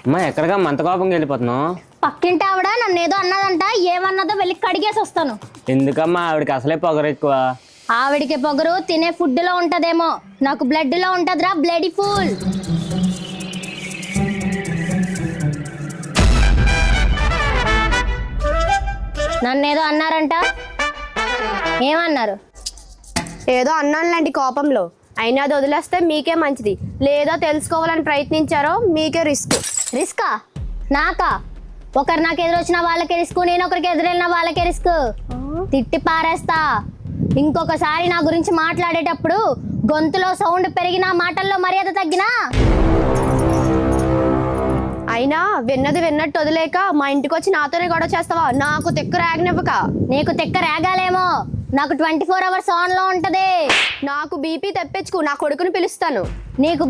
అమ్మా ఎక్కడికమ్మా అంత కోపంగా వెళ్ళిపోతున్నావు? పక్కింటి ఆవిడ నన్ను ఏదో అన్నదంట, ఏమన్నదో వెళ్ళి కడిగేసి వస్తాను. ఎందుకమ్మా ఆవిడకి అసలే పొగరు ఎక్కువ. ఆవిడికి పొగరు తినే ఫుడ్ లో ఉంటదేమో, నాకు బ్లడ్ లో ఉంటదిరా బ్లడీ ఫుల్. నన్నేదో అన్నారంట, ఏమన్నారు? ఏదో అన్నానులేండి కోపంలో, అయినా అది వదిలేస్తే మీకే మంచిది. లేదా తెలుసుకోవాలని ప్రయత్నించారో మీకే రిస్క్. రిస్కా? నాకా? ఒకరు నాకు ఎదురొచ్చిన వాళ్ళకే రిస్క్, నేను ఒకరికి ఎదురెళ్ళిన వాళ్ళకే రిస్క్. తిట్టి పారేస్తా. ఇంకొకసారి నా గురించి మాట్లాడేటప్పుడు గొంతులో సౌండ్ పెరిగినా, మాటల్లో మర్యాద తగ్గినా. అయినా విన్నది విన్నట్టు వదిలేక మా ఇంటికి వచ్చి నాతోనే గొడవ చేస్తావా? నాకు తెక్క రేగనివ్వక. నీకు తెక్క రేగాలేమో, నాకు 24 hours ఆన్ లో ఉంటది. నాకు బీపీ తెప్పించుకు, నా కొడుకుని పిలుస్తాను. నీకు